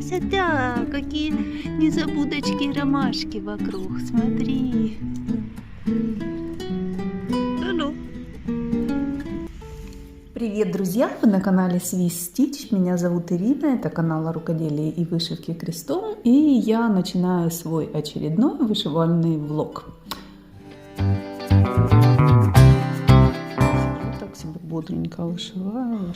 красота! Какие незабудочки и ромашки вокруг. Смотри. Ну-ну. Привет, друзья! Вы на канале Swiss Stitch. Меня зовут Ирина. Это канал о рукоделии и вышивке крестом. И я начинаю свой очередной вышивальный влог. Так себе бодренько вышиваю,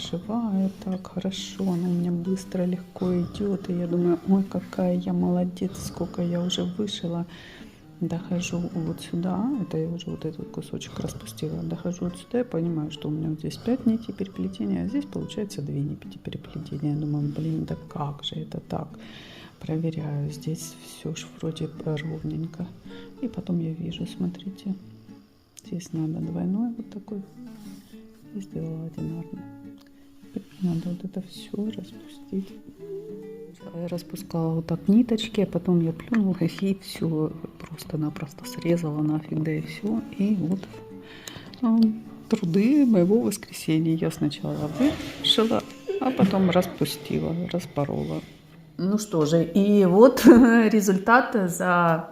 так хорошо, она у меня быстро, легко идет, и я думаю, ой, какая я молодец, сколько я уже вышила. Дохожу вот сюда, это я уже вот этот кусочек распустила, дохожу вот сюда и понимаю, что у меня вот здесь 5 нитей переплетения, а здесь получается 2 нити переплетения. Я думаю, блин, да как же это так? Проверяю, здесь все ж вроде ровненько. И потом я вижу, смотрите, здесь надо двойной вот такой. И сделала одинарный. Надо вот это все распустить. Я распускала вот так ниточки, а потом я плюнула и все просто-напросто срезала нафиг, да и все. И вот труды моего воскресенья. Я сначала вышила, а потом распустила, распорола. Ну что же, и вот результат за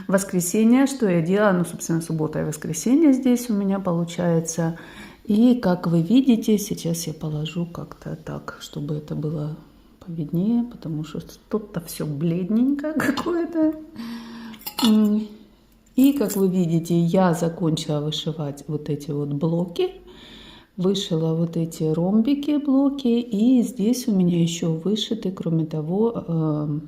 воскресенье, что я делала, ну, собственно, суббота и воскресенье здесь у меня получается. И, как вы видите, сейчас я положу как-то так, чтобы это было повиднее, потому что тут-то все бледненько какое-то. И, как вы видите, я закончила вышивать вот эти вот блоки. Вышила вот эти ромбики, блоки. И здесь у меня еще вышиты, кроме того,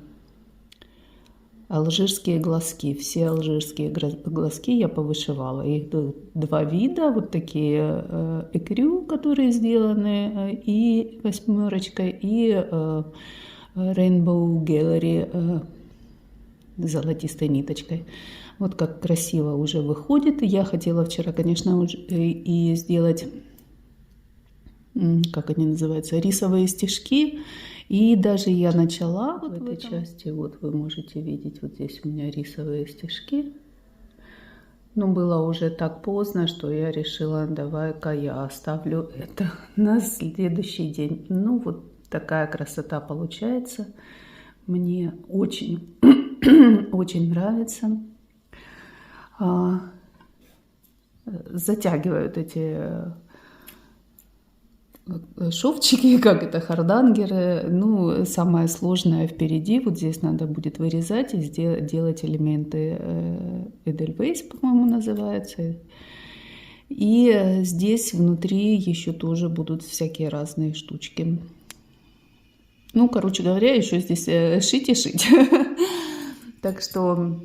алжирские глазки. Все алжирские глазки я повышивала. Их два вида, вот такие экрю, которые сделаны и восьмерочкой, и Rainbow Gallery золотистой ниточкой. Вот как красиво уже выходит. Я хотела вчера, конечно, и сделать, как они называются, рисовые стежки. И даже я начала вот в этой части, вот вы можете видеть, вот здесь у меня рисовые стежки. Но было уже так поздно, что я решила, давай-ка я оставлю это на следующий день. Ну вот такая красота получается. Мне очень, очень нравится. Затягивают эти шовчики, как это, хардангеры. Ну, самое сложное впереди. Вот здесь надо будет вырезать и делать элементы Эдельвейс, по-моему, называется. И здесь внутри еще тоже будут всякие разные штучки. Ну, короче говоря, еще здесь шить и шить. Так что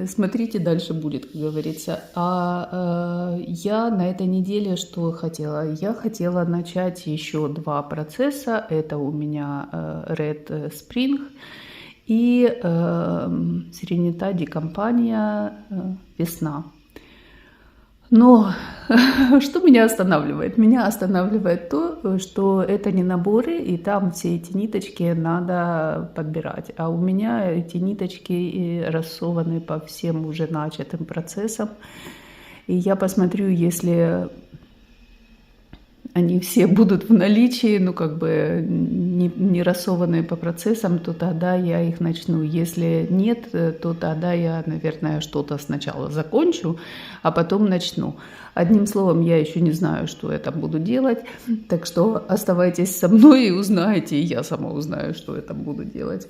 смотрите, дальше будет, как говорится. А я на этой неделе что хотела? Я хотела начать еще 2 процесса. Это у меня Red Spring и Serenità компания весна. Но что меня останавливает? Меня останавливает то, что это не наборы, и там все эти ниточки надо подбирать. А у меня эти ниточки рассованы по всем уже начатым процессам. И я посмотрю, если они все будут в наличии, ну как бы не рассованные по процессам, то тогда я их начну. Если нет, то тогда я, наверное, что-то сначала закончу, а потом начну. Одним словом, я еще не знаю, что я там буду делать, так что оставайтесь со мной и узнаете, и я сама узнаю, что я там буду делать.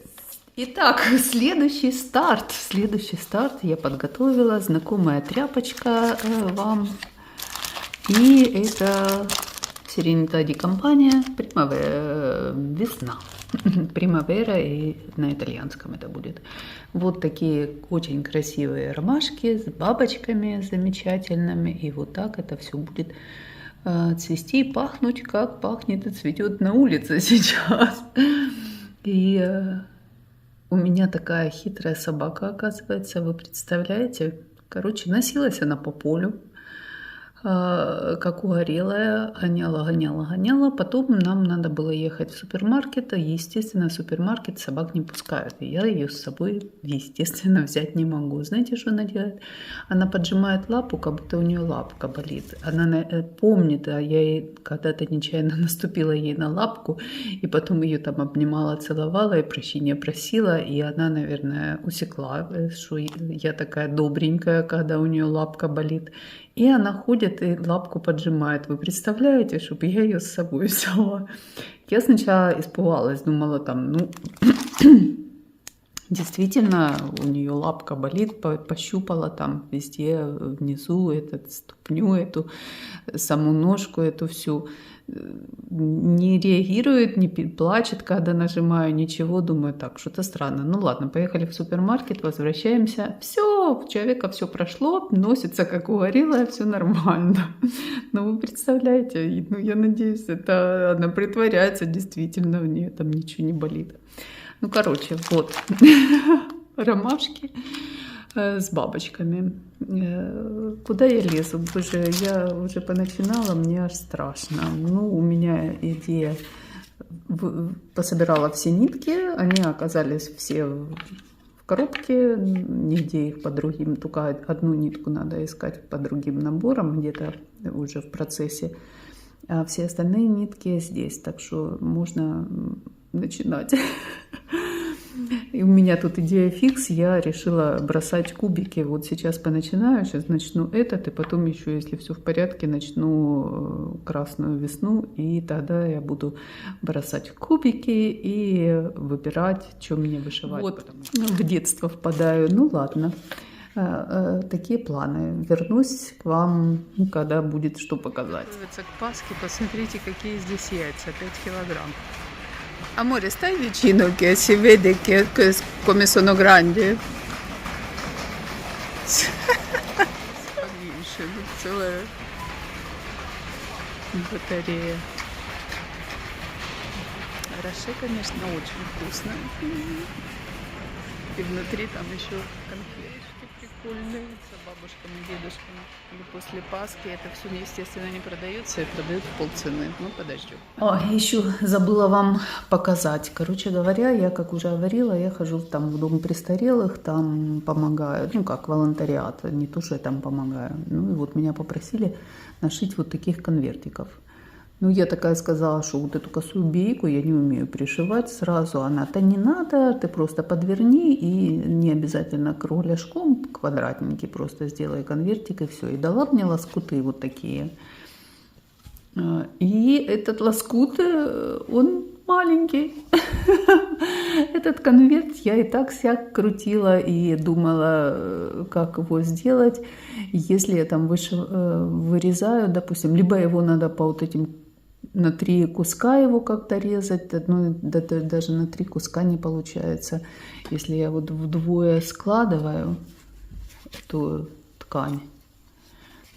Итак, следующий старт я подготовила, знакомая тряпочка вам, и это Serenità компания весна. Примавера, и на итальянском это будет. Вот такие очень красивые ромашки с бабочками замечательными. И вот так это все будет цвести и пахнуть, как пахнет и цветет на улице сейчас. И у меня такая хитрая собака, оказывается, вы представляете? Короче, носилась она по полю. как угорелая, гоняла. Потом нам надо было ехать в супермаркет. Естественно, в супермаркет собак не пускают. И я ее с собой, естественно, взять не могу. Знаете, что она делает? Она поджимает лапу, как будто у нее лапка болит. Она помнит, а я ей когда-то нечаянно наступила ей на лапку, и потом ее там обнимала, целовала и прощения просила. И она, наверное, усекла, что я такая добренькая, когда у нее лапка болит. И она ходит и лапку поджимает. Вы представляете, чтобы я ее с собой взяла? Я сначала испугалась, думала там, ну, действительно, у нее лапка болит, пощупала там везде внизу ступню эту, саму ножку эту всю. Не реагирует, не плачет, когда нажимаю, ничего. Думаю, так, что-то странно. Ну ладно, поехали в супермаркет, возвращаемся. Все, у человека все прошло, носится, как угорелая, все нормально. Но вы представляете, ну я надеюсь, это она притворяется, действительно, у нее там ничего не болит. Ну, короче, вот, ромашки с бабочками. Куда я лезу? Боже, я уже поначинала, мне аж страшно. Ну, у меня идея, пособирала все нитки, они оказались все в коробке, нигде их по другим, только одну нитку надо искать по другим наборам, где-то уже в процессе, а все остальные нитки здесь, так что можно начинать. И у меня тут идея фикс, я решила бросать кубики. Вот сейчас поначинаю, сейчас начну этот, и потом еще, если все в порядке, начну красную весну, и тогда я буду бросать кубики и выбирать, что мне вышивать. Вот, в детство впадаю, ну ладно. Такие планы. Вернусь к вам, когда будет что показать. К Пасхе, посмотрите, какие здесь яйца, 5 килограмм. Amore, stai vicino che si vede come sono grandi. Целая батарея. Роше, конечно, очень вкусно. И внутри там еще конфеточки прикольные с бабушками, дедушками. И после Пасхи это все, естественно, не продается и продают в полцены. Ну, подождем. О, еще забыла вам показать. Короче говоря, я, как уже говорила, я хожу там в дом престарелых, там помогаю, ну, как волонтариат, не то, что я там помогаю. Ну, и вот меня попросили нашить вот таких конвертиков. Ну, я такая сказала, что вот эту косую бейку я не умею пришивать сразу. Она-то не надо, ты просто подверни и не обязательно кругляшком, квадратненький, просто сделай конвертик и все. И дала мне лоскуты вот такие. И этот лоскут, он маленький. Этот конверт я и так сяк крутила и думала, как его сделать. Если я там вырезаю, допустим, либо его надо по вот этим на 3 куска его как-то резать, ну, даже на 3 куска не получается. Если я вот вдвое складываю эту ткань,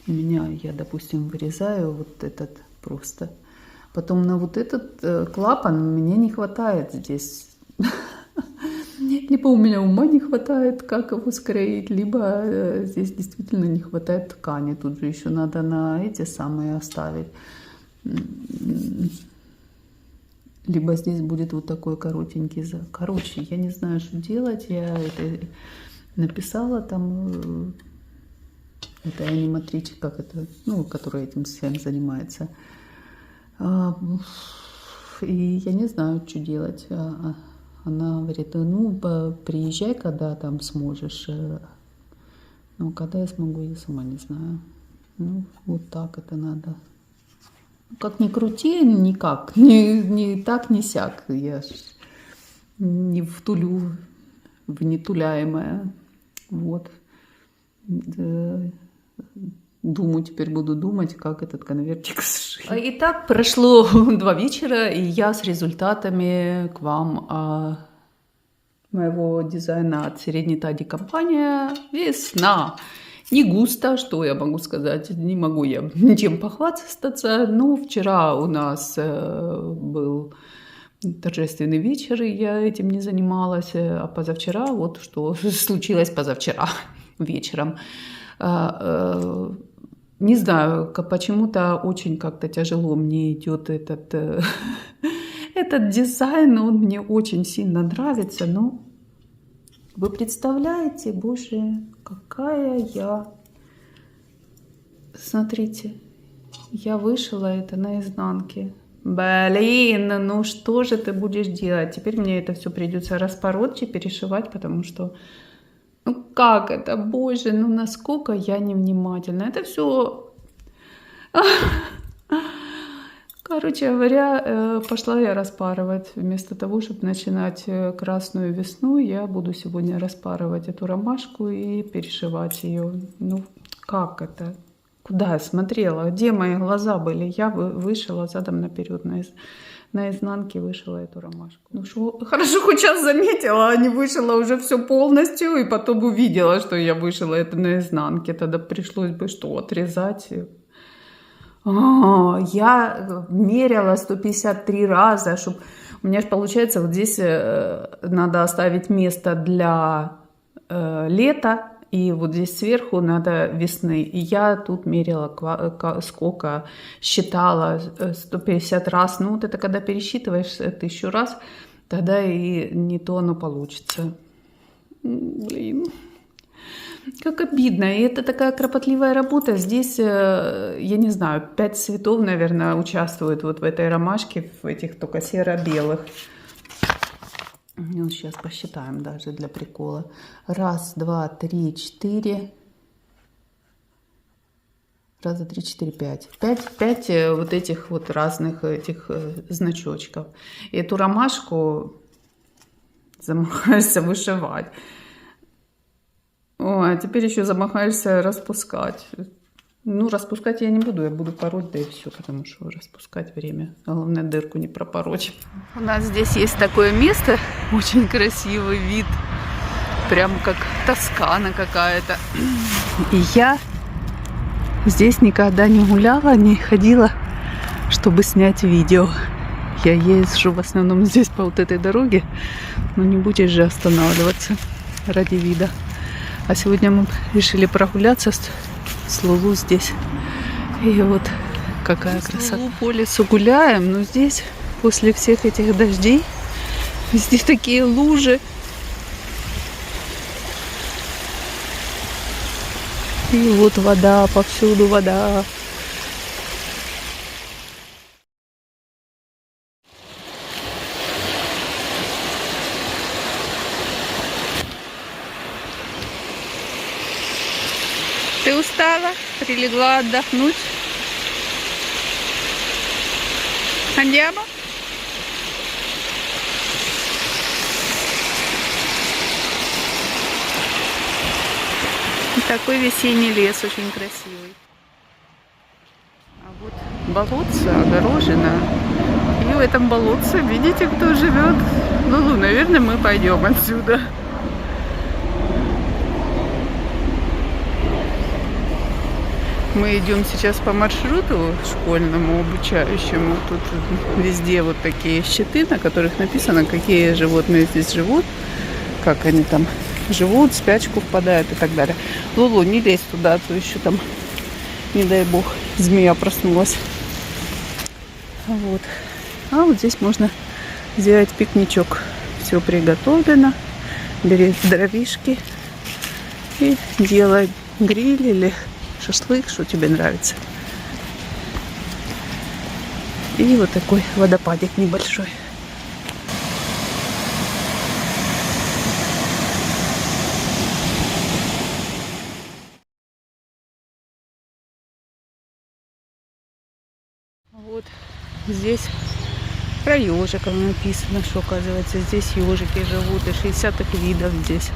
я, допустим, вырезаю вот этот просто. Потом на вот этот клапан мне не хватает здесь. Либо у меня ума не хватает, как его скроить, либо здесь действительно не хватает ткани. Тут же еще надо на эти самые оставить. Либо здесь будет вот такой коротенький. Короче, я не знаю, что делать. Я это написала там. Это аниматричка, как это, ну, которая этим всем занимается. И я не знаю, что делать. Она говорит, ну, приезжай, когда там сможешь. Ну, когда я смогу, я сама не знаю. Ну, вот так это надо. Как ни крути, никак. Ни так, ни сяк. Я ж не втулю в нетуляемое. Вот. Думаю, теперь буду думать, как этот конвертик сшить. Итак, прошло 2 вечера, и я с результатами к вам моего дизайна от Средней Тади компания «Весна». Не густо, что я могу сказать, не могу я ничем похвастаться, но вчера у нас был торжественный вечер, и я этим не занималась, а позавчера, вот что случилось позавчера вечером. Не знаю, почему-то очень как-то тяжело мне идет этот, этот дизайн, он мне очень сильно нравится, но вы представляете, боже, какая я... Смотрите, я вышила это на изнанке. Блин, ну что же ты будешь делать? Теперь мне это все придется распороть и перешивать, потому что... Ну как это, боже, ну насколько я невнимательна. Это все... Короче говоря, пошла я распарывать. Вместо того, чтобы начинать красную весну, я буду сегодня распарывать эту ромашку и перешивать ее. Ну как это? Куда я смотрела? Где мои глаза были? Я вышила задом наперед на изнанке, вышила эту ромашку. Ну что, хорошо, хоть сейчас заметила, а не вышила уже все полностью, и потом увидела, что я вышила это на изнанке. Тогда пришлось бы что, отрезать? Я меряла 153 раза, чтобы... У меня же получается, вот здесь надо оставить место для лета, и вот здесь сверху надо весны. И я тут мерила сколько, считала 150 раз. Ну вот это когда пересчитываешь 1000 раз, тогда и не то оно получится. Блин. Как обидно. И это такая кропотливая работа. Здесь, я не знаю, 5 цветов, наверное, участвуют вот в этой ромашке, в этих только серо-белых. Ну, сейчас посчитаем даже для прикола. 1, 2, 3, 4. 1, 2, 3, 4, 5. 5 вот этих вот разных этих значочков. И эту ромашку замахаешься вышивать. О, а теперь еще замахаешься распускать. Ну, распускать я не буду, я буду пороть, да и все, потому что распускать время. Главное, дырку не пропороть. У нас здесь есть такое место, очень красивый вид, прям как Тоскана какая-то. И я здесь никогда не гуляла, не ходила, чтобы снять видео. Я езжу в основном здесь по вот этой дороге, но не будешь же останавливаться ради вида. А сегодня мы решили прогуляться с Лулу здесь. И вот какая красота. По лесу гуляем, но здесь после всех этих дождей здесь такие лужи. И вот вода, повсюду вода. Ты устала? Прилегла отдохнуть? Andiamo? Такой весенний лес, очень красивый. А вот болотце огорожено. И в этом болотце, видите, кто живет? Лулу, наверное, мы пойдем отсюда. Мы идем сейчас по маршруту школьному, обучающему. Тут везде вот такие щиты, на которых написано, какие животные здесь живут, как они там живут, в спячку впадают и так далее. Лулу, не лезь туда, а то еще там, не дай бог, змея проснулась. Вот. А вот здесь можно сделать пикничок. Все приготовлено. Бери дровишки и делай гриль или шашлык, что тебе нравится. И вот такой водопадик небольшой. Вот здесь про ежиков написано, что, оказывается, здесь ежики живут, и 60 видов здесь.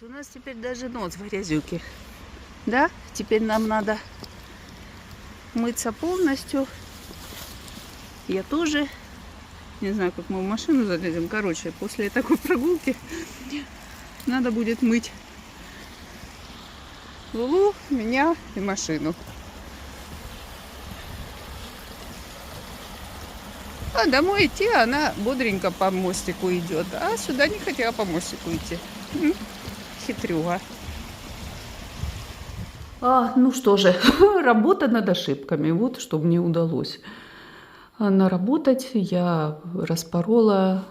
У нас теперь даже нос в грязюке. Да? Теперь нам надо мыться полностью. Я тоже. Не знаю, как мы в машину залезем. Короче, после такой прогулки надо будет мыть Лулу, меня и машину. А домой идти она бодренько по мостику идет. А сюда не хотела по мостику идти. хитрюга. Ну что же, работа над ошибками. Вот что мне удалось наработать. Я распорола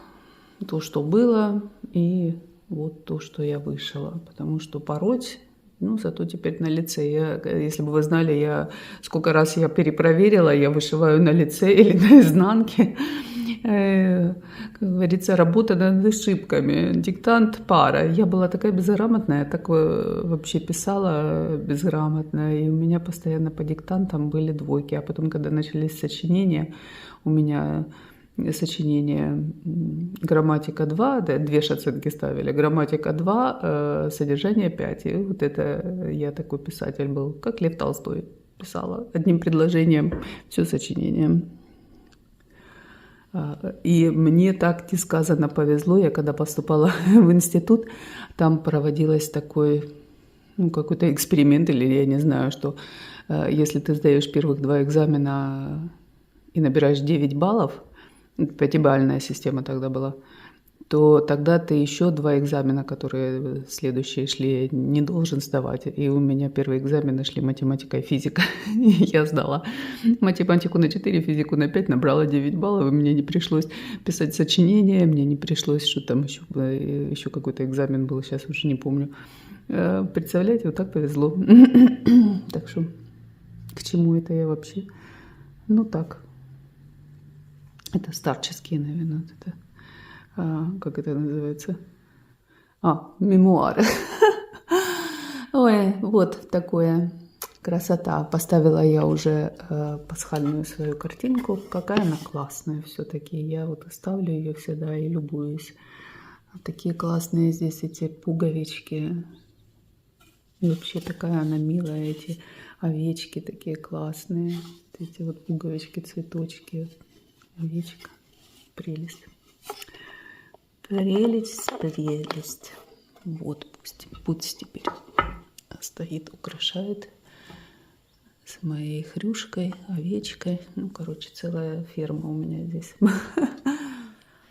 то, что было, и вот то, что я вышила. Потому что пороть, зато теперь на лице. Если бы вы знали, сколько раз я перепроверила, я вышиваю на лице или на изнанке. Как говорится, работа над ошибками. Диктант пара. Я была такая безграмотная, так вообще писала безграмотно, и у меня постоянно по диктантам были двойки. А потом, когда начались сочинения, у меня сочинение грамматика 2, да, 2 оценки ставили, грамматика 2, содержание 5. И вот это я такой писатель был, как Лев Толстой писала, одним предложением все сочинение. И мне так несказанно повезло, я когда поступала в институт, там проводилось такой, какой-то эксперимент, или я не знаю, что если ты сдаешь первых 2 экзамена и набираешь 9 баллов, 5-бальная система тогда была, то тогда ты еще 2 экзамена, которые следующие шли, не должен сдавать. И у меня первые экзамены шли математика и физика. И я сдала математику на 4, физику на 5, набрала 9 баллов, и мне не пришлось писать сочинение, мне не пришлось, что там еще какой-то экзамен был, сейчас уже не помню. Представляете, вот так повезло. Так что, к чему это я вообще? Так. Это старческие, наверное, это... как это называется? Мемуары. Ой, вот такое красота. Поставила я уже пасхальную свою картинку. Какая она классная все-таки. Я вот оставлю ее всегда и любуюсь. Вот такие классные здесь эти пуговички. И вообще такая она милая. Эти овечки такие классные. Вот эти вот пуговички, цветочки. Овечка. Прелесть. Прелесть. Вот пусть теперь стоит, украшает с моей хрюшкой, овечкой. Целая ферма у меня здесь.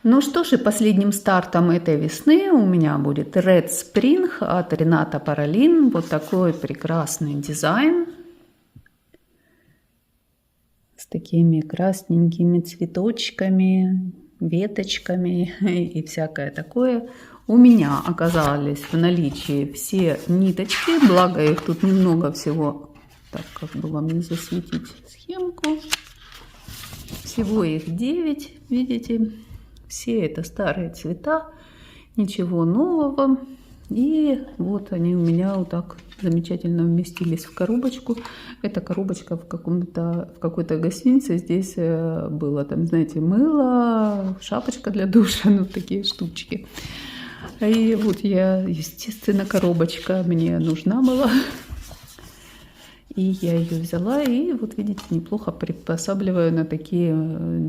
Ну что ж, и последним стартом этой весны у меня будет Red Spring от Рената Паролин. Вот такой прекрасный дизайн. С такими красненькими цветочками, веточками и всякое такое. У меня оказались в наличии все ниточки, благо их тут немного всего. Так, как бы вам не засветить схемку. Всего их 9, видите. Все это старые цвета, ничего нового. И вот они у меня вот так замечательно вместились в коробочку. Эта коробочка в какой-то гостинице. Здесь было, там, знаете, мыло, шапочка для душа, такие штучки. И вот естественно, коробочка мне нужна была. И я ее взяла и, вот видите, неплохо приспосабливаю на такие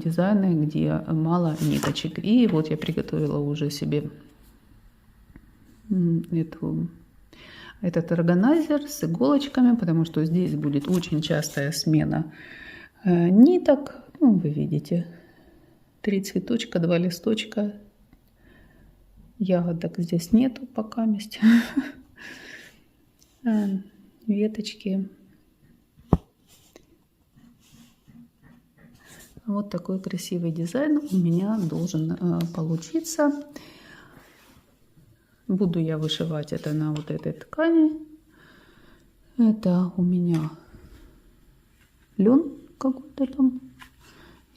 дизайны, где мало ниточек. И вот я приготовила уже себе этот органайзер с иголочками, потому что здесь будет очень частая смена ниток. Вы видите, 3 цветочка, 2 листочка. Ягодок здесь нету пока месть. Веточки. Вот такой красивый дизайн у меня должен получиться. Буду я вышивать это на вот этой ткани. Это у меня лен какой-то там.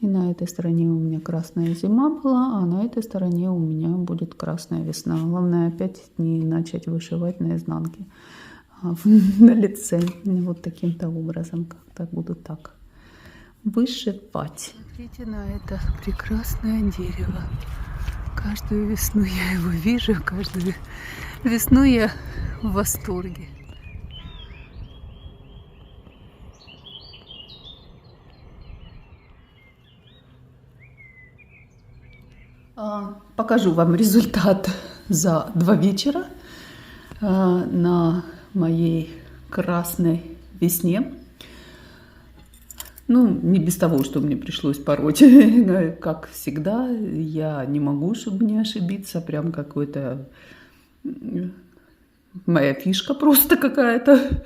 И на этой стороне у меня красная зима была, а на этой стороне у меня будет красная весна. Главное опять не начать вышивать на изнанке, на лице. Вот таким-то образом, как-то буду так вышивать. Смотрите на это прекрасное дерево. Каждую весну я его вижу, каждую весну я в восторге. Покажу вам результат за 2 вечера на моей красной весне. Не без того, что мне пришлось пороть. Как всегда, я не могу, чтобы не ошибиться. Прям какой-то моя фишка просто какая-то.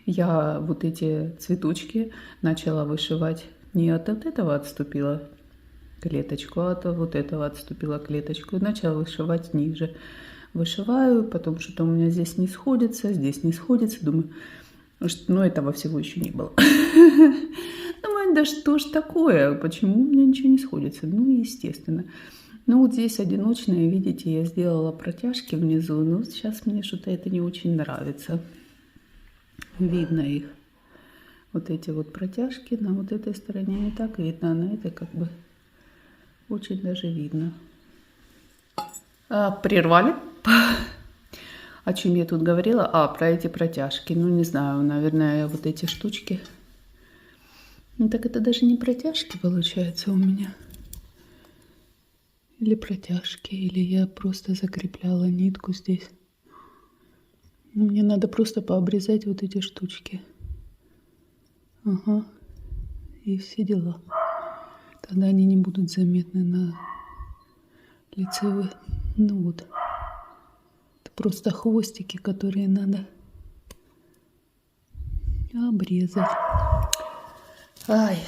Я вот эти цветочки начала вышивать. Не от этого отступила клеточку, а от вот этого отступила клеточку. И начала вышивать ниже. Вышиваю, потом что-то у меня здесь не сходится, здесь не сходится. Думаю, ну этого всего еще не было. Думаю, да что ж такое, почему у меня ничего не сходится? Ну, естественно. Ну, вот здесь одиночные, видите, я сделала протяжки внизу, но сейчас мне что-то это не очень нравится. Видно их. Вот эти вот протяжки на вот этой стороне не так видно, а на этой как бы очень даже видно. Прервали. О чем я тут говорила? Про эти протяжки. Ну, не знаю, наверное, вот эти штучки. Ну, так это даже не протяжки получается у меня. Или протяжки, или я просто закрепляла нитку здесь. Мне надо просто пообрезать вот эти штучки. Ага. И все дела. Тогда они не будут заметны на лицевых. Ну вот. Это просто хвостики, которые надо обрезать. Ай.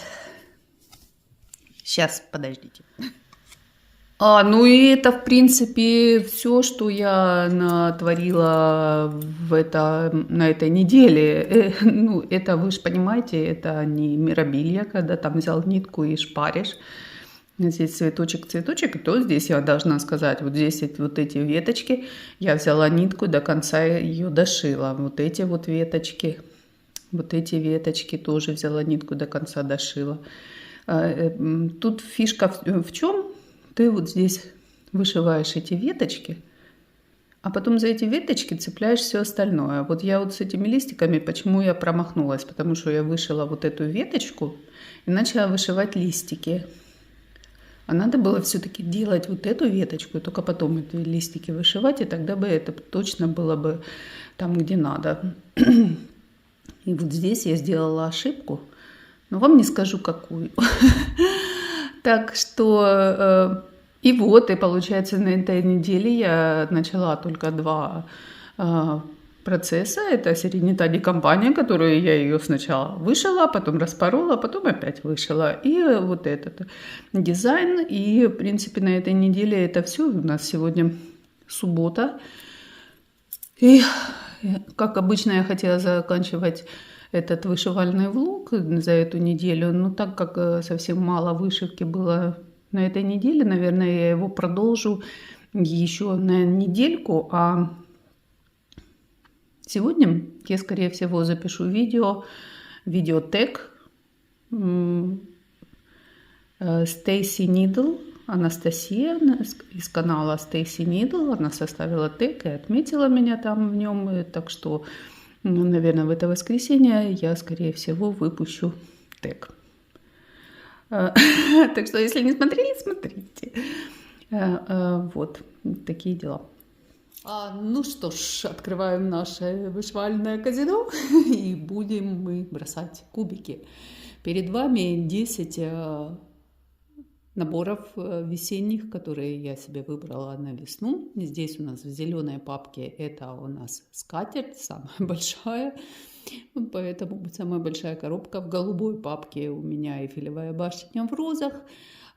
Сейчас, подождите. Ну и это, в принципе, все, что я натворила на этой неделе. Ну, это, вы же понимаете, это не мирабилья, когда там взял нитку и шпаришь. Здесь цветочек, и то здесь я должна сказать, вот здесь вот эти веточки, я взяла нитку, до конца ее дошила. Вот эти веточки тоже взяла нитку, до конца дошила. Тут фишка в чем? Ты вот здесь вышиваешь эти веточки, а потом за эти веточки цепляешь все остальное. Вот я вот с этими листиками, почему я промахнулась? Потому что я вышила вот эту веточку и начала вышивать листики. А надо было все-таки делать вот эту веточку, и только потом эти листики вышивать, и тогда бы это точно было бы там, где надо. И вот здесь я сделала ошибку, но вам не скажу, какую. Так что, и получается, на этой неделе я начала только 2 процесса. Это серенита декомпания, которую я ее сначала вышила, потом распорола, потом опять вышила. И вот этот дизайн. И, в принципе, на этой неделе это все. У нас сегодня суббота. И, как обычно, я хотела заканчивать этот вышивальный влог за эту неделю, но так как совсем мало вышивки было на этой неделе, наверное, я его продолжу еще на недельку, а сегодня я, скорее всего, запишу видеотег Stacy Needle, Анастасия из канала Stacy Needle, она составила тег и отметила меня там в нем, так что, наверное, в это воскресенье я, скорее всего, выпущу тег. Так что, если не смотрели, смотрите. Вот, такие дела. Ну что ж, открываем наше вышивальное казино и будем мы бросать кубики. Перед вами 10 наборов весенних, которые я себе выбрала на весну. Здесь у нас в зеленой папке это у нас скатерть, самая большая. Поэтому самая большая коробка. В голубой папке у меня эйфелевая башня в розах.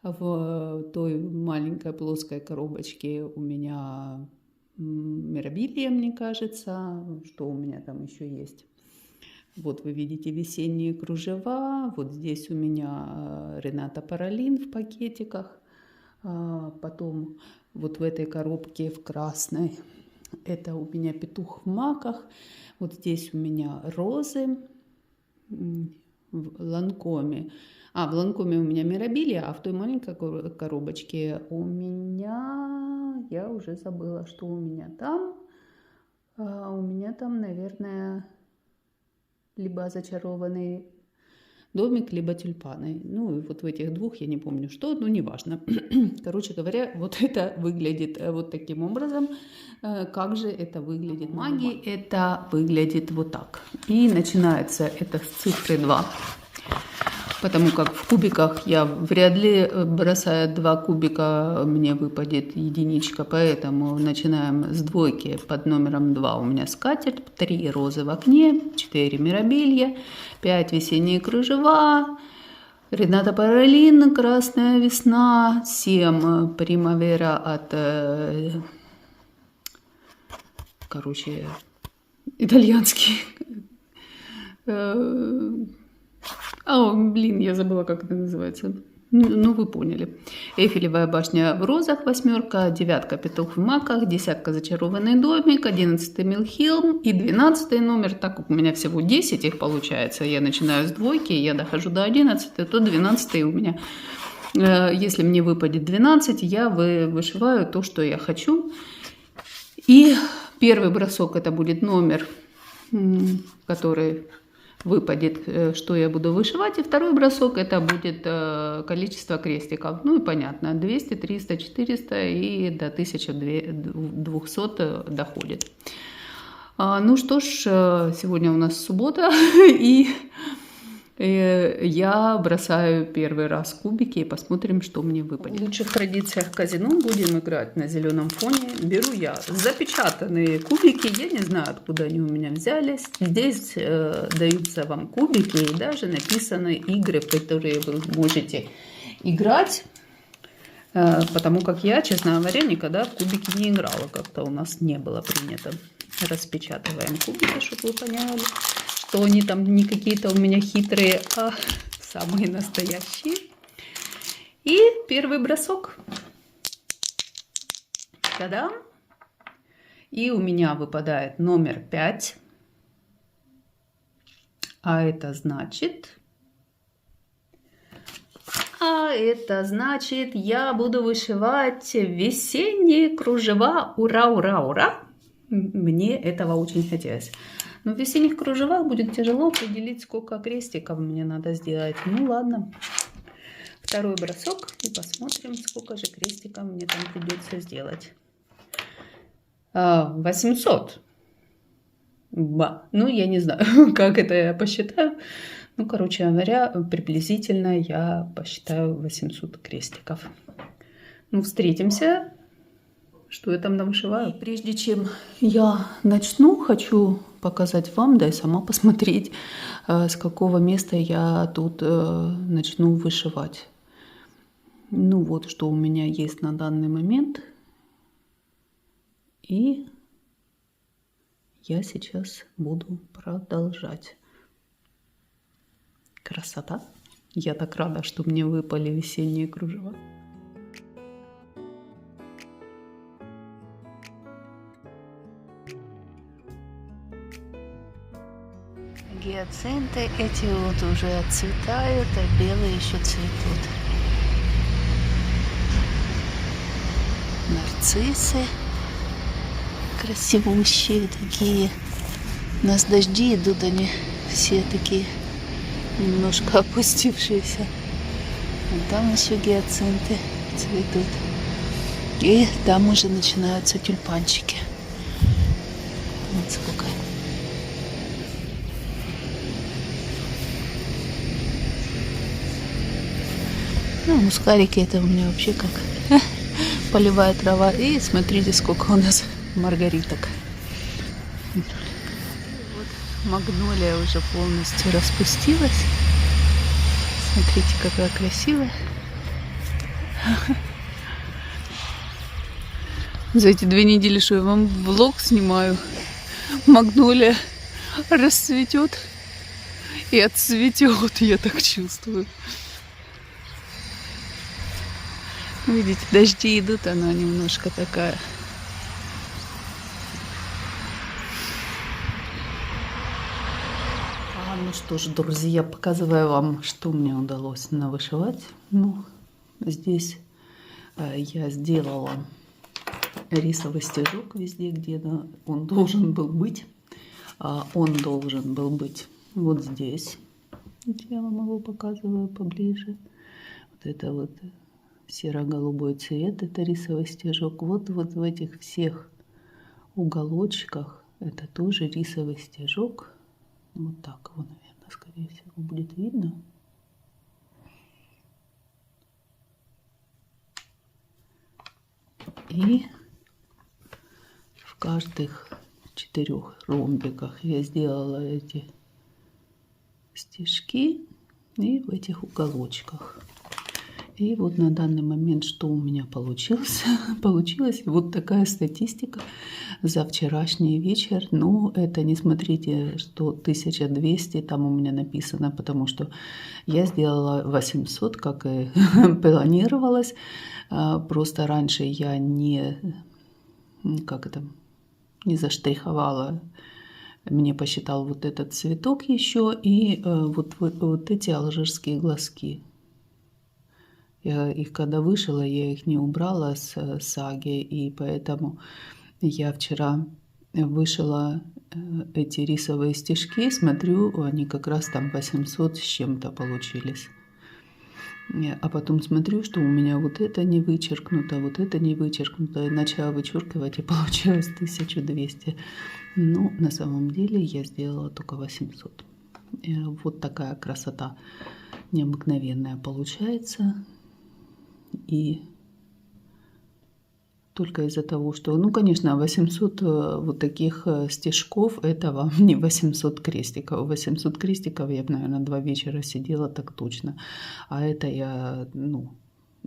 В той маленькой плоской коробочке у меня мирабилья, мне кажется. Что у меня там еще есть? Вот вы видите весенние кружева. Вот здесь у меня Рената Паролин в пакетиках. Потом вот в этой коробке в красной это у меня петух в маках. Вот здесь у меня розы в ланкоме. В ланкоме у меня мирабилья, а в той маленькой коробочке у меня... Я уже забыла, что у меня там. У меня там, наверное, либо зачарованный домик, либо тюльпаны. Ну, и вот в этих двух я не помню что, но неважно. Короче говоря, вот это выглядит вот таким образом. Как же это выглядит? Магии это выглядит вот так. И начинается это с цифры 2. Потому как в кубиках я вряд ли, бросая 2 кубика, мне выпадет единичка. Поэтому начинаем с двойки под номером 2. У меня скатерть, 3 розы в окне, 4 мирабелья, 5 весенние кружева, Рената Паролин, красная весна, 7 примавера от, короче, итальянский. Блин, я забыла, как это называется. Ну, вы поняли. Эйфелевая башня в розах, 8, 9 петух в маках, 10 зачарованный домик, 11 Милхилм и 12 номер. Так как у меня всего 10 их получается, я начинаю с двойки, я дохожу до 11, то 12 у меня. Если мне выпадет 12, я вышиваю то, что я хочу. И первый бросок это будет номер, который выпадет, что я буду вышивать. И второй бросок это будет количество крестиков. Ну и понятно, 200, 300, 400 и до 1200 доходит. Ну что ж, сегодня у нас суббота, и я бросаю первый раз кубики и посмотрим, что мне выпадет. В лучших традициях казино будем играть на зеленом фоне. Беру я запечатанные кубики. Я не знаю, откуда они у меня взялись. Здесь даются вам кубики и даже написаны игры, в которые вы можете играть. Потому как я, честно говоря, никогда в кубики не играла. Как-то у нас не было принято. Распечатываем кубики, чтобы вы поняли, что они там не какие-то у меня хитрые, а самые настоящие. И первый бросок. Та-дам! И у меня выпадает номер 5. А это значит... я буду вышивать весенние кружева. Ура, ура, ура! Мне этого очень хотелось. Но в весенних кружевах будет тяжело определить, сколько крестиков мне надо сделать. Ну ладно. Второй бросок. И посмотрим, сколько же крестиков мне там придется сделать. 800. Ну, я не знаю, как это я посчитаю. Ну, короче говоря, приблизительно я посчитаю 800 крестиков. Ну, встретимся. Что я там навышиваю? Прежде чем я начну, хочу показать вам, да и сама посмотреть, с какого места я тут начну вышивать. Ну вот, что у меня есть на данный момент. И я сейчас буду продолжать. Красота! Я так рада, что мне выпали весенние кружева. Гиацинты эти вот уже отцветают, а белые еще цветут. Нарциссы красивущие такие. У нас дожди идут, они все такие немножко опустившиеся. А там еще гиацинты цветут. И там уже начинаются тюльпанчики. Вот сколько. Ну, мускарики это у меня вообще как полевая трава. И смотрите, сколько у нас маргариток. Вот магнолия уже полностью распустилась. Смотрите, какая красивая. За эти 2 недели, что я вам влог снимаю, магнолия расцветет и отцветет, я так чувствую. Видите, дожди идут, она немножко такая. Ну что ж, друзья, показываю вам, что мне удалось навышивать. Ну, здесь я сделала рисовый стежок везде, где он должен был быть. Он должен был быть вот здесь. Я вам его показываю поближе. Вот это вот серо-голубой цвет, это рисовый стежок. Вот в этих всех уголочках это тоже рисовый стежок. Вот так его, наверное, скорее всего, будет видно. И в каждых 4 ромбиках я сделала эти стежки и в этих уголочках. И вот на данный момент, что у меня получилось? Получилась вот такая статистика за вчерашний вечер. Ну, это не смотрите, что 1200 там у меня написано, потому что я сделала 800, как и планировалось. Просто раньше я не заштриховала. Мне посчитал вот этот цветок еще и вот эти алжирские глазки. Я их когда вышила, я их не убрала с саги, и поэтому я вчера вышила эти рисовые стежки, смотрю, они как раз там 800 с чем-то получились. А потом смотрю, что у меня вот это не вычеркнуто, вот это не вычеркнуто, и начала вычеркивать, и получилось 1200. Но на самом деле я сделала только 800. Вот такая красота необыкновенная получается. И только из-за того, что, ну, конечно, 800 вот таких стежков, это вам не 800 крестиков. 800 крестиков я бы, наверное, 2 вечера сидела, так точно. А это я, ну,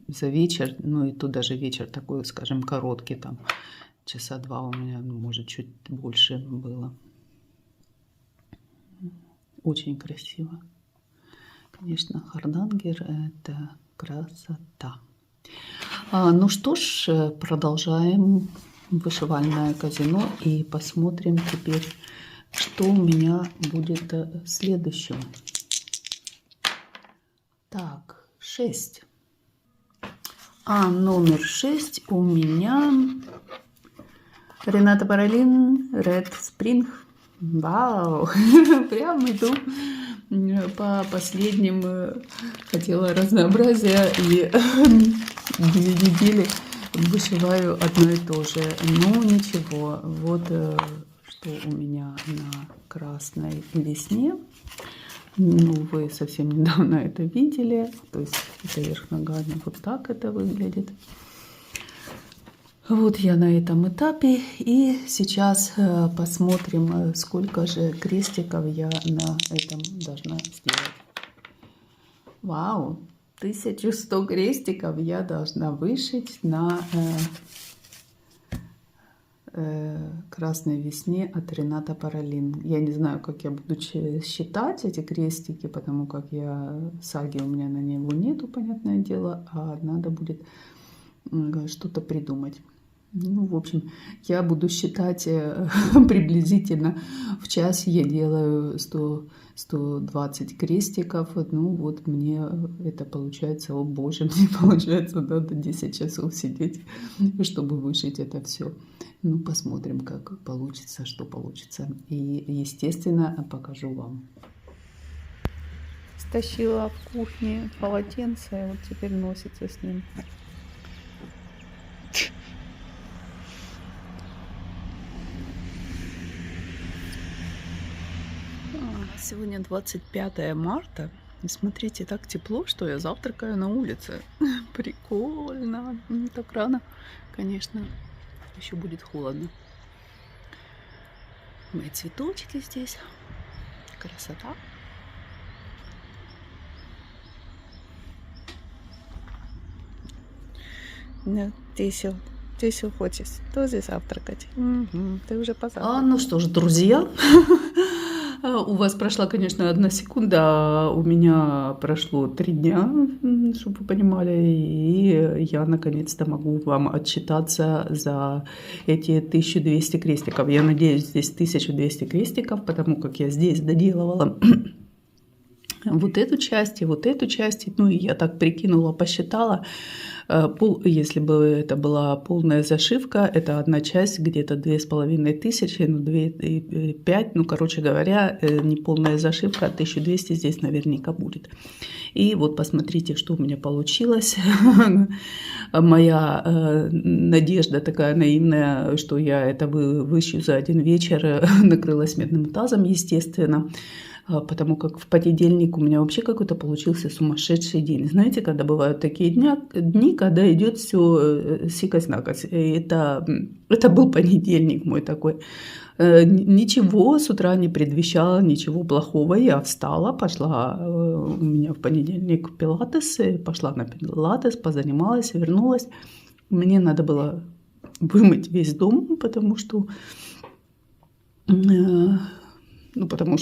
за вечер, ну, и то даже вечер такой, скажем, короткий, там, часа 2 у меня, ну, может, чуть больше было. Очень красиво. Конечно, Хардангер – это красота. Ну что ж, продолжаем вышивальное казино и посмотрим теперь, что у меня будет следующим. Так, 6. Номер 6 у меня Рената Паролин Red Spring. Вау, прям иду по последним, хотела разнообразия, и 2 недели вышиваю одно и то же. Ну ничего, вот что у меня на красной весне. Ну, вы совсем недавно это видели, то есть это вверх ногами, вот так это выглядит. Вот я на этом этапе, и сейчас посмотрим, сколько же крестиков я на этом должна сделать. Вау, 1100 крестиков я должна вышить на красной весне от Рената Паролин. Я не знаю, как я буду считать эти крестики, потому как саги у меня на него нету, понятное дело, а надо будет что-то придумать. Ну, в общем, я буду считать приблизительно в час я делаю 100-120 крестиков. Ну, вот мне это получается, о боже, мне получается, надо 10 часов сидеть, чтобы вышить это все. Ну, посмотрим, как получится, что получится. И, естественно, покажу вам. Стащила в кухне полотенце, вот теперь носится с ним. Сегодня 25 марта. И смотрите, так тепло, что я завтракаю на улице. Прикольно. Так рано, конечно. Еще будет холодно. Мои цветочки здесь. Красота. Нет, ты еще хочешь тоже завтракать. Ты уже позавтракала. Ну что ж, друзья. У вас прошла, конечно, 1 секунда, а у меня прошло 3 дня, чтобы вы понимали, и я наконец-то могу вам отчитаться за эти 1200 крестиков. Я надеюсь, здесь 1200 крестиков, потому как я здесь доделывала вот эту часть и вот эту часть. Ну и я так прикинула, посчитала. Если бы это была полная зашивка, это одна часть, где-то 2500, ну 2,5, ну короче говоря, неполная зашивка, 1200 здесь наверняка будет. И вот посмотрите, что у меня получилось. Моя надежда такая наивная, что я это вышью за 1 вечер, накрылась медным тазом, естественно. потому как в понедельник у меня вообще какой-то получился сумасшедший день. Знаете, когда бывают такие дни, когда идет все сикость-накость. Это был понедельник мой такой. Ничего с утра не предвещало, ничего плохого. Я встала, пошла, у меня в понедельник пилатес, пошла на пилатес, позанималась, вернулась. Мне надо было вымыть весь дом, потому что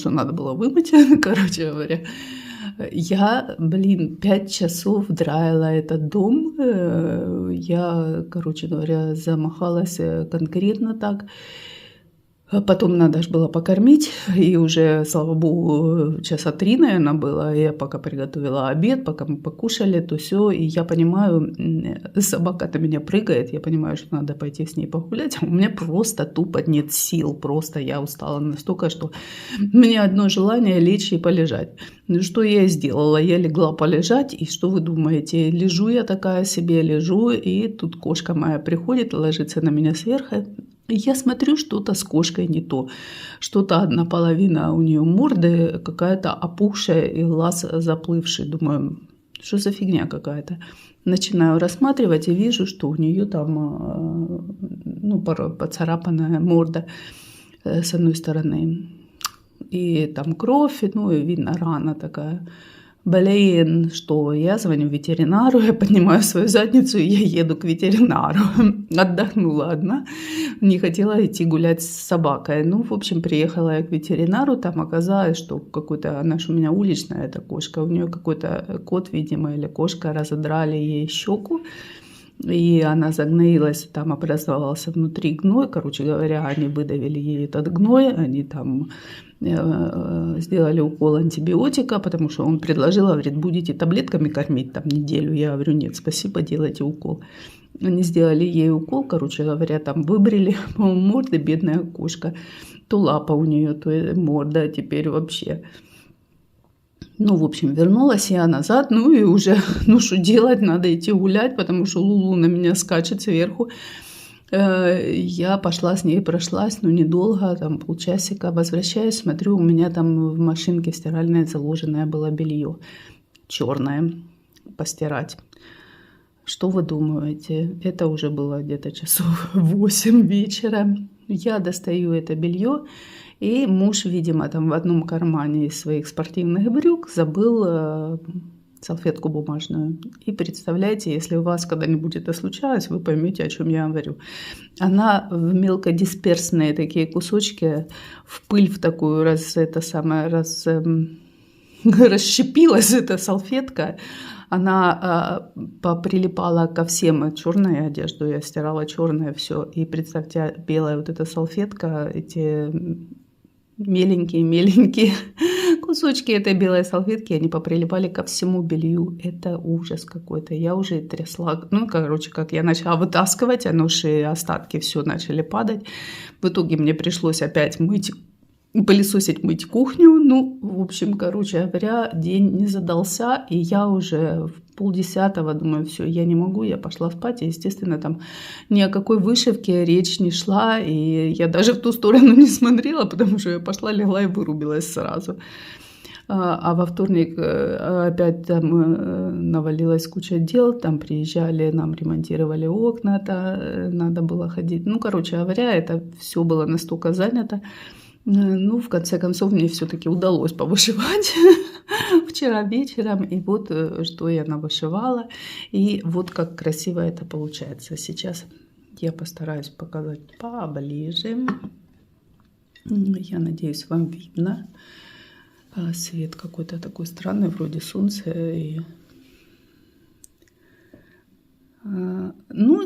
надо было вымыть, короче говоря. Я, 5 часов драила этот дом. Я, короче говоря, замахалась конкретно так. А потом надо же было покормить, и уже, слава богу, часа 3, наверное, было. Я пока приготовила обед, пока мы покушали, то все. И я понимаю, собака на меня прыгает, я понимаю, что надо пойти с ней погулять. А у меня просто тупо нет сил, просто я устала настолько, что у меня одно желание лечь и полежать. Ну, что я и сделала? Я легла полежать, и что вы думаете? Лежу я такая себе, лежу, и тут кошка моя приходит, ложится на меня сверху. Я смотрю, что-то с кошкой не то. Что-то одна половина у нее морды какая-то опухшая и глаз заплывший. Думаю, что за фигня какая-то. Начинаю рассматривать и вижу, что у нее там поцарапанная морда с одной стороны. И там кровь, и видно рана такая. Блин, что я звоню ветеринару, я поднимаю свою задницу, и я еду к ветеринару. Отдохнула одна, не хотела идти гулять с собакой. В общем, приехала я к ветеринару, там оказалось, что она же у меня уличная эта кошка, у нее какой-то кот, видимо, или кошка, разодрали ей щеку. И она загноилась, там образовался внутри гной. Короче говоря, они выдавили ей этот гной, они там сделали укол антибиотика, потому что он предложил, говорит, будете таблетками кормить там неделю. Я говорю, нет, спасибо, делайте укол. Они сделали ей укол, короче говоря, там выбрили, по-моему, морды, бедная кошка. То лапа у нее, то морда, теперь вообще. В общем, вернулась я назад, и уже, что делать, надо идти гулять, потому что Лулу на меня скачет сверху. Я пошла с ней, прошлась, недолго, там полчасика, возвращаюсь, смотрю, у меня там в машинке стиральное заложенное было белье, черное, постирать. Что вы думаете? Это уже было где-то часов 8 вечера. Я достаю это белье, и муж, видимо, там в одном кармане из своих спортивных брюк забыл салфетку бумажную. И представляете, если у вас когда-нибудь это случалось, вы поймете, о чем я говорю. Она в мелкодисперсные такие кусочки, в пыль в такую расщепилась эта салфетка. Она поприлипала ко всем. Черную одежду я стирала, черное все. И представьте, белая вот эта салфетка, эти меленькие кусочки этой белой салфетки, они поприлипали ко всему белью. Это ужас какой-то. Я уже трясла. Как я начала вытаскивать, и остатки все начали падать. В итоге мне пришлось опять пылесосить, мыть кухню. В общем, короче говоря, день не задался, и я уже в 9:30 думаю, все, я не могу, я пошла спать, и, естественно, там ни о какой вышивке речь не шла, и я даже в ту сторону не смотрела, потому что я пошла, легла и вырубилась сразу. А во вторник опять там навалилась куча дел, там приезжали, нам ремонтировали окна, надо было ходить. Короче говоря, это все было настолько занято. В конце концов, мне все-таки удалось повышивать вчера вечером. И вот что я навышивала. И вот как красиво это получается. Сейчас я постараюсь показать поближе. Я надеюсь, вам видно. Свет какой-то такой странный, вроде солнца.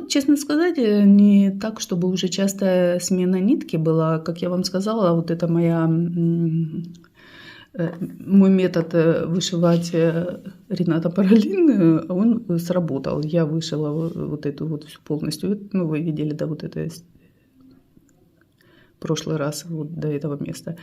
Честно сказать, не так, чтобы уже частая смена нитки была. Как я вам сказала, вот это мой метод вышивать Рената Паролин, он сработал. Я вышила вот эту вот всю полностью. Вы видели, да, вот это прошлый раз вот до этого места.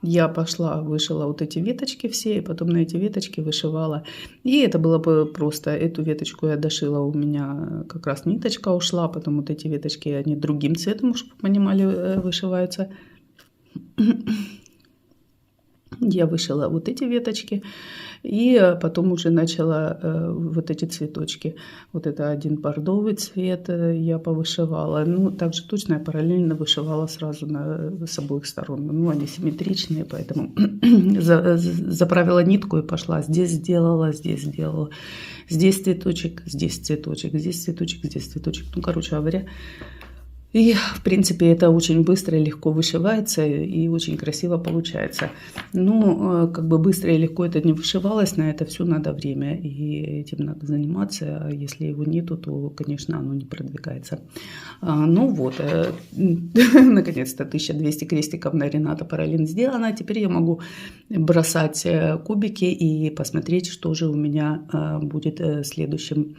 Я пошла, вышила вот эти веточки все, и потом на эти веточки вышивала. И это было бы просто. Эту веточку я дошила, у меня как раз ниточка ушла, потом вот эти веточки, они другим цветом, чтобы вы понимали, вышиваются. Я вышила вот эти веточки, и потом уже начала вот эти цветочки. Вот это один бордовый цвет я повышивала. Ну, также точно я параллельно вышивала сразу с обоих сторон. Ну, они симметричные, поэтому заправила нитку и пошла. Здесь сделала, здесь сделала. Здесь цветочек, здесь цветочек, здесь цветочек, здесь цветочек. Ну, короче говоря... И, в принципе, это очень быстро и легко вышивается и очень красиво получается. Но как бы быстро и легко это не вышивалось, на это все надо время, и этим надо заниматься. А если его нету, то, конечно, оно не продвигается. Ну вот, наконец-то 1200 крестиков на Рената Паролин сделано. Теперь я могу бросать кубики и посмотреть, что же у меня будет следующим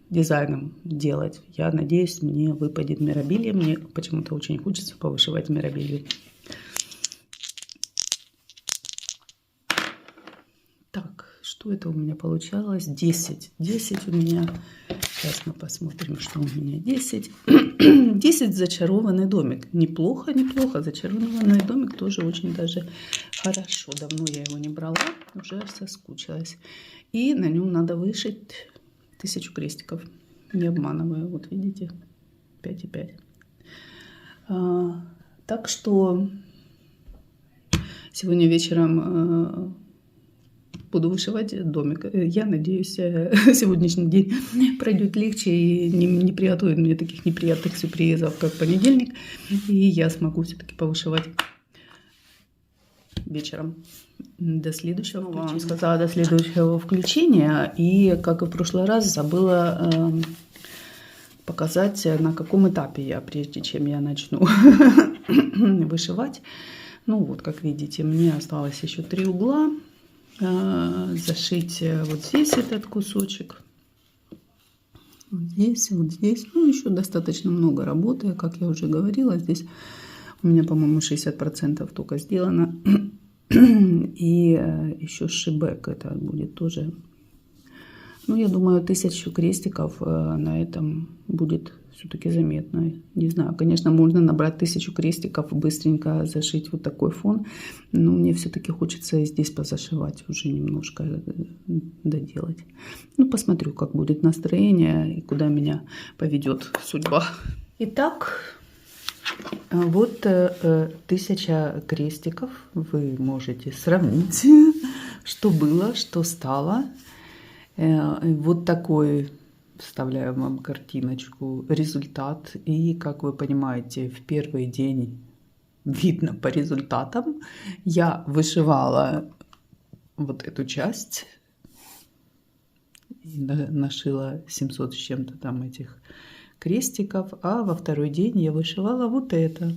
дизайном делать. Я надеюсь, мне выпадет мирабелье. Мне почему-то очень хочется повышивать мирабелью. Так, что это у меня получалось? 10. 10 у меня. Сейчас мы посмотрим, что у меня 10. 10 зачарованный домик. Неплохо, неплохо. Зачарованный домик тоже очень даже хорошо. Давно я его не брала, уже соскучилась. И на нем надо вышить 1000 крестиков. Не обманываю. Вот видите, 5,5. Так что сегодня вечером буду вышивать домик. Я надеюсь, сегодняшний день пройдет легче и не приготовит мне таких неприятных сюрпризов, как понедельник. И я смогу все-таки повышивать вечером. До следующего вам сказала, до следующего включения. И, как и в прошлый раз, забыла показать, на каком этапе я, прежде чем я начну вышивать. Ну вот, как видите, мне осталось еще 3 угла. Зашить вот здесь этот кусочек. Вот здесь, вот здесь. Ну, еще достаточно много работы, как я уже говорила. Здесь у меня, по-моему, 60% только сделано. И еще шибек это будет тоже. Ну, я думаю, 1000 крестиков на этом будет все-таки заметно. Не знаю, конечно, можно набрать 1000 крестиков и быстренько зашить вот такой фон. Но мне все-таки хочется и здесь позашивать, уже немножко доделать. Ну, посмотрю, как будет настроение и куда меня поведет судьба. Итак... Вот 1000 крестиков. Вы можете сравнить, что было, что стало. Вот такой, вставляю вам картиночку, результат. И, как вы понимаете, в первый день видно по результатам. Я вышивала вот эту часть. И нашила 700 с чем-то там этих крестиков, а во второй день я вышивала вот это.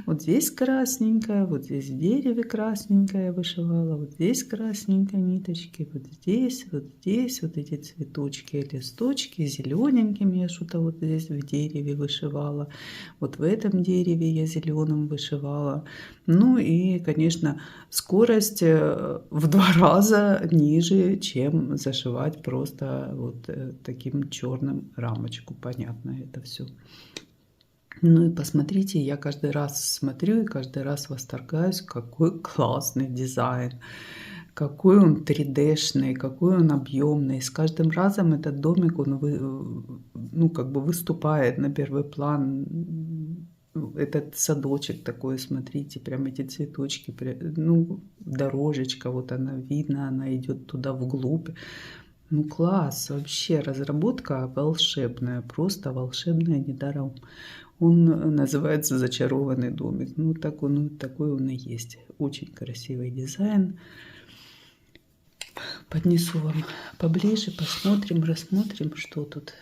Вот здесь красненькая, вот здесь в дереве красненькая вышивала, вот здесь красненькая ниточки, вот здесь вот эти цветочки, листочки, зелененькими я что-то вот здесь в дереве вышивала, вот в этом дереве я зеленым вышивала. Ну и, конечно, скорость в 2 раза ниже, чем зашивать просто вот таким черным рамочку. Понятно это все. Ну и посмотрите, я каждый раз смотрю и каждый раз восторгаюсь, какой классный дизайн, какой он 3D-шный, какой он объемный. С каждым разом этот домик, он ну, как бы выступает на первый план. Этот садочек такой, смотрите, прям эти цветочки, ну, дорожечка, вот она видно, она идет туда вглубь. Ну класс, вообще разработка волшебная, просто волшебная, недаром. Он называется «Зачарованный домик». Ну, так он, такой он и есть. Очень красивый дизайн. Поднесу вам поближе, посмотрим, рассмотрим, что тут.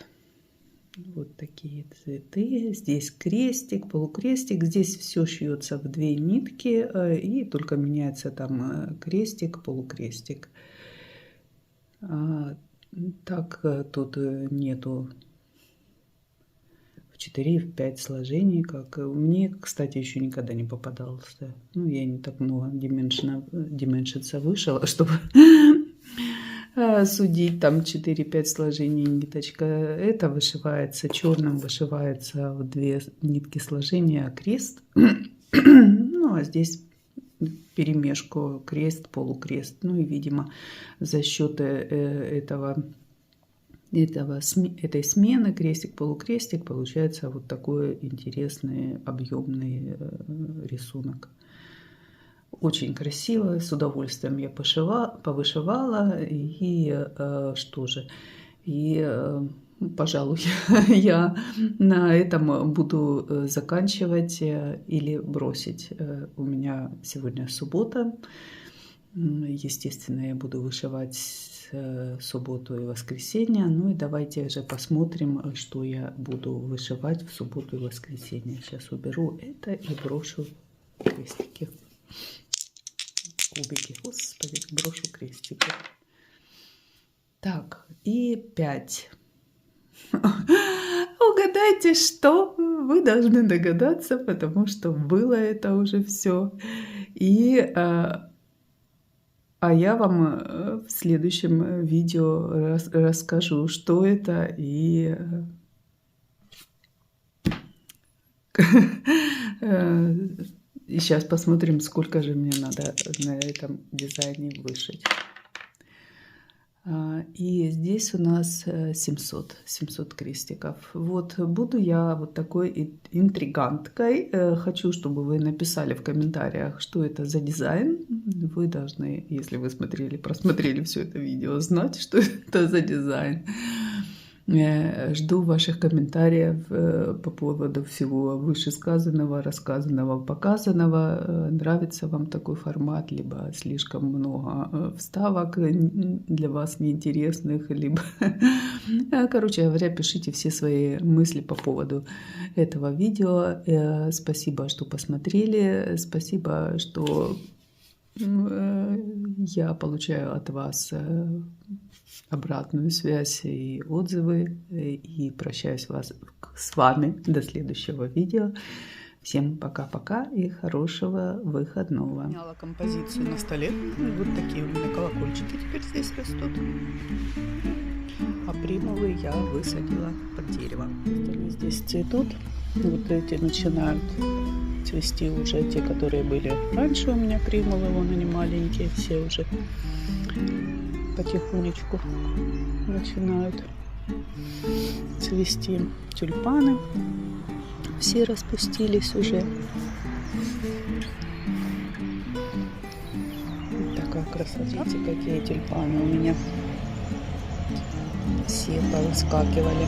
Вот такие цветы. Здесь крестик, полукрестик. Здесь все шьется в 2 нитки. И только меняется там крестик, полукрестик. Так, тут нету 4 и 5 сложений, как мне, кстати, еще никогда не попадалось. Ну, я не так много дименшица вышила, чтобы судить там 4-5 сложений ниточка. Это вышивается черным, вышивается в 2 нитки сложения крест. Ну, а здесь перемешку крест-полукрест. Ну и, видимо, за счет этой смены крестик-полукрестик получается вот такой интересный объемный рисунок. Очень красиво, с удовольствием я повышивала. И что же, пожалуй, я на этом буду заканчивать или бросить. У меня сегодня суббота. Естественно, я буду вышивать субботу и воскресенье. Ну и давайте же посмотрим, что я буду вышивать в субботу и воскресенье. Сейчас уберу это и брошу крестики. Кубики, господи, брошу крестики. Так, и 5. Угадайте, что? Вы должны догадаться, потому что было это уже все. А я вам в следующем видео расскажу, что это. И сейчас посмотрим, сколько же мне надо на этом дизайне вышить. И здесь у нас 700 крестиков. Вот буду я вот такой интриганткой. Хочу, чтобы вы написали в комментариях, что это за дизайн. Вы должны, если вы просмотрели все это видео, знать, что это за дизайн. Жду ваших комментариев по поводу всего вышесказанного, рассказанного, показанного. Нравится вам такой формат, либо слишком много вставок для вас неинтересных, либо... Короче говоря, пишите все свои мысли по поводу этого видео. Спасибо, что посмотрели. Спасибо, что я получаю от вас обратную связь и отзывы. И прощаюсь с вами до следующего видео. Всем пока-пока и хорошего выходного. Сняла композицию на столе. Вот такие у меня колокольчики теперь здесь растут. А примулы я высадила под дерево. Они здесь цветут. Вот эти начинают цвести уже те, которые были раньше у меня примулы. Вон они маленькие, все уже потихонечку начинают цвести. Тюльпаны все распустились уже. Вот такая красота. Смотрите, какие тюльпаны у меня. Все повыскакивали.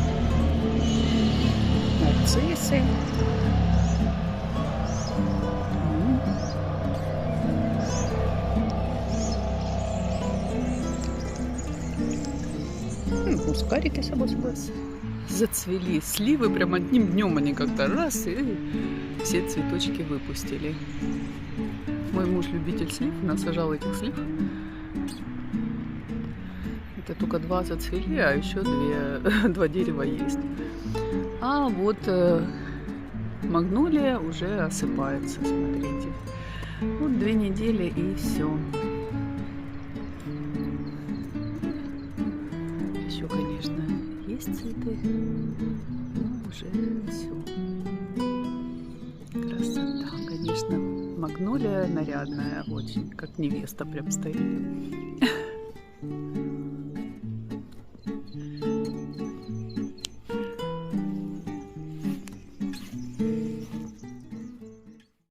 Нарциссы. Мускарики собой зацвели. Сливы прям одним днем они как-то раз и все цветочки выпустили. Мой муж любитель слив, насажал этих слив. Это только 2 зацвели, а еще 2 дерева есть. А вот магнолия уже осыпается, смотрите. Вот 2 недели и все. Еще, конечно, есть цветы, но уже все. Красота, конечно. Магнолия нарядная очень, как невеста прям стоит.